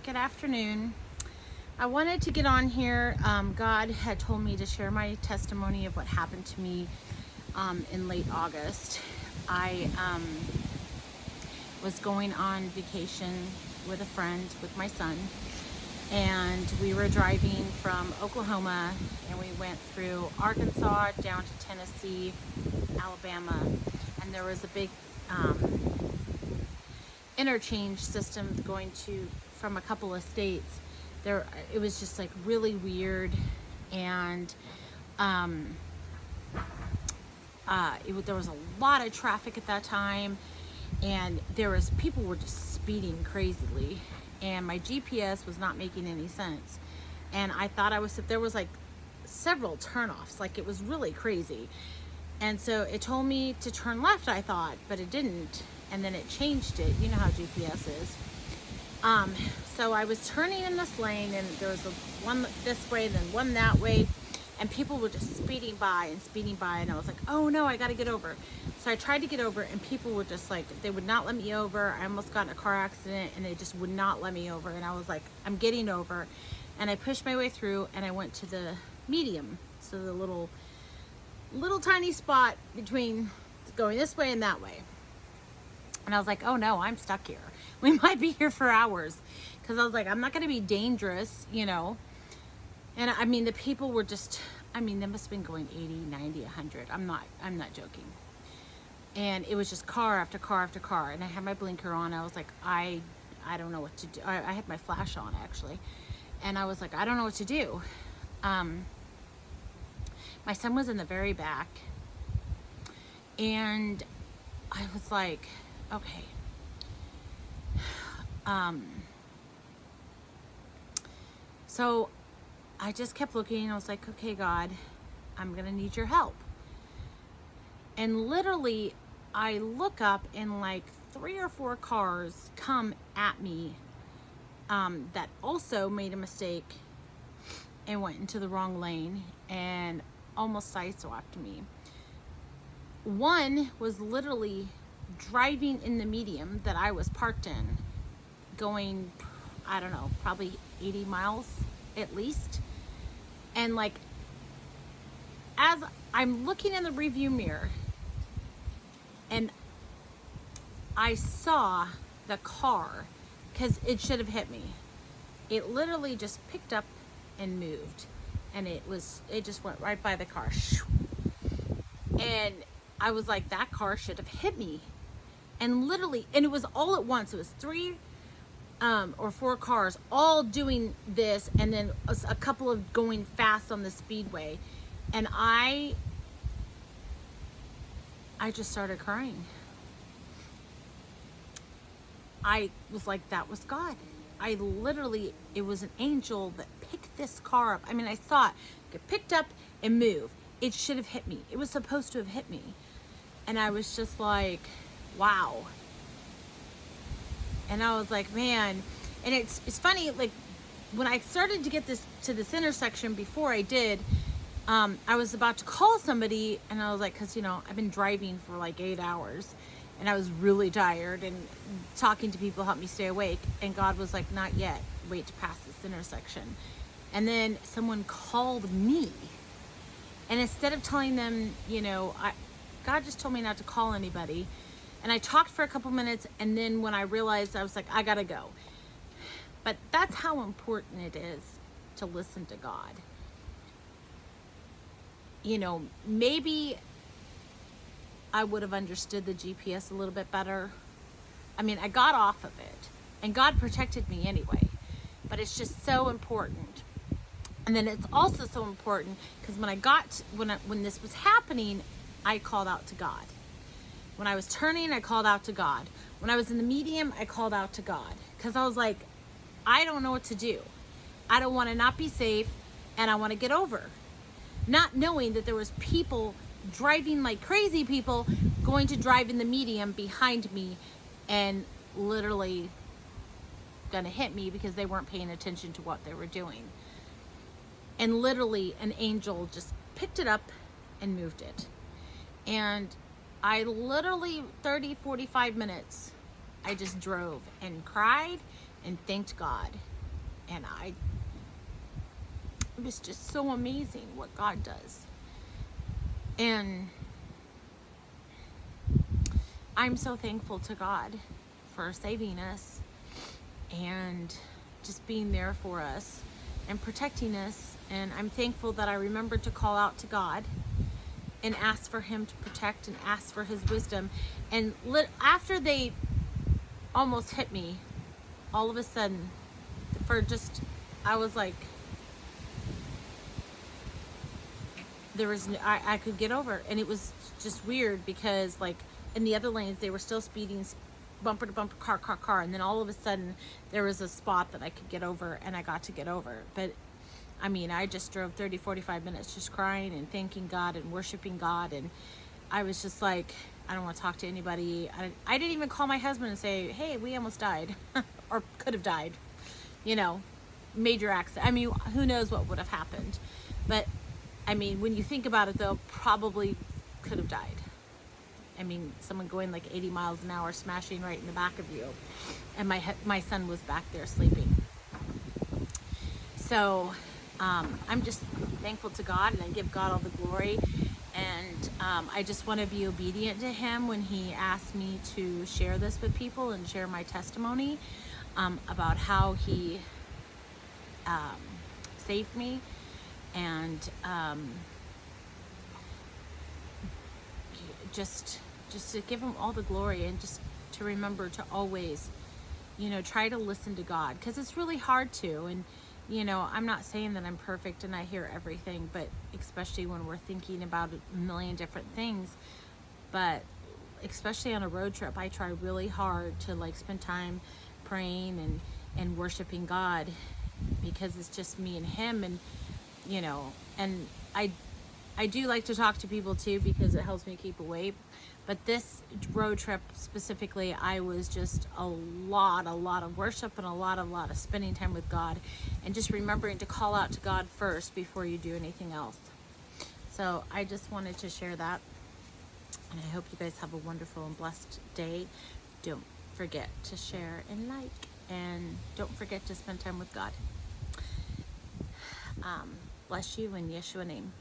Good afternoon. I wanted to get on here. God had told me to share my testimony of what happened to me in late August. I was going on vacation with a friend with my son, and we were driving from Oklahoma, and we went through Arkansas down to Tennessee, Alabama, and there was a big interchange system going to from a couple of states. There, it was just like really weird, and there was a lot of traffic at that time, and people were just speeding crazily, and my GPS was not making any sense, and I thought there was like several turnoffs, like it was really crazy, and so it told me to turn left, I thought, but it didn't, and then it changed it. You know how GPS is. So I was turning in this lane, and there was one this way, then one that way, and people were just speeding by, and I was like, oh no, I gotta get over. So I tried to get over, and people were just like, they would not let me over. I almost got in a car accident, and they just would not let me over, and I was like, I'm getting over, and I pushed my way through, and I went to the medium, so the little tiny spot between going this way and that way. And I was like, oh no, I'm stuck here. We might be here for hours. Because I was like, I'm not going to be dangerous, you know. And I mean, the people were just, they must have been going 80, 90, 100. I'm not joking. And it was just car after car after car. And I had my blinker on. I was like, I don't know what to do. I had my flash on, actually. And I was like, I don't know what to do. My son was in the very back. And I was like, okay. So I just kept looking, and I was like, okay, God, I'm gonna need your help. And literally, I look up, and like 3 or 4 cars come at me that also made a mistake and went into the wrong lane and almost sideswiped me. One was literally driving in the medium that I was parked in, going, I don't know, probably 80 miles at least. And like, as I'm looking in the rearview mirror, and I saw the car, because it should have hit me. It literally just picked up and moved, and it just went right by the car. And I was like, that car should have hit me. And literally, and it was all at once. It was 3 or 4 cars all doing this, and then a couple of going fast on the speedway. And I just started crying. I was like, that was God. It was an angel that picked this car up. I saw it get picked up and move. It should have hit me. It was supposed to have hit me. And I was just like, wow. And I was like, man. And it's funny, like, when I started to get to this intersection, before I did, I was about to call somebody, and I was like, because, I've been driving for like 8 hours, and I was really tired, and talking to people helped me stay awake. And God was like, not yet. Wait to pass this intersection. And then someone called me. And instead of telling them, God just told me not to call anybody. And I talked for a couple minutes, and then when I realized, I was like, I gotta go. But that's how important it is to listen to God. Maybe I would have understood the GPS a little bit better. I got off of it, and God protected me anyway. But it's just so important. And then it's also so important because when this was happening, I called out to God. When I was turning, I called out to God. When I was in the medium, I called out to God. Because I was like, I don't know what to do. I don't want to not be safe, and I want to get over. Not knowing that there was people driving like crazy people going to drive in the medium behind me and literally going to hit me because they weren't paying attention to what they were doing. And literally an angel just picked it up and moved it. And I literally 30, 45 minutes, I just drove and cried and thanked God. And it was just so amazing what God does. And I'm so thankful to God for saving us and just being there for us and protecting us. And I'm thankful that I remembered to call out to God and ask for him to protect and ask for his wisdom. And after they almost hit me, all of a sudden, I was like, I could get over. And it was just weird because, like, in the other lanes, they were still speeding, bumper to bumper, car. And then all of a sudden, there was a spot that I could get over, and I got to get over. But, I mean, I just drove 30, 45 minutes just crying and thanking God and worshiping God. And I was just like, I don't want to talk to anybody. I didn't even call my husband and say, hey, we almost died or could have died, major accident. I mean, who knows what would have happened. But, I mean, when you think about it, though, probably could have died. I mean, someone going like 80 miles an hour smashing right in the back of you. And my son was back there sleeping. So I'm just thankful to God, and I give God all the glory. And I just want to be obedient to him when he asked me to share this with people and share my testimony about how he saved me. And just to give him all the glory, and just to remember to always, try to listen to God, because it's really hard to. And I'm not saying that I'm perfect and I hear everything, but especially when we're thinking about a million different things. But especially on a road trip, I try really hard to like spend time praying and worshiping God, because it's just me and him. And and I do like to talk to people too, because it helps me keep awake. But this road trip specifically, I was just a lot of worship and a lot of spending time with God, and just remembering to call out to God first before you do anything else. So I just wanted to share that, and I hope you guys have a wonderful and blessed day. Don't forget to share and like, and don't forget to spend time with God. Bless you in Yeshua's name.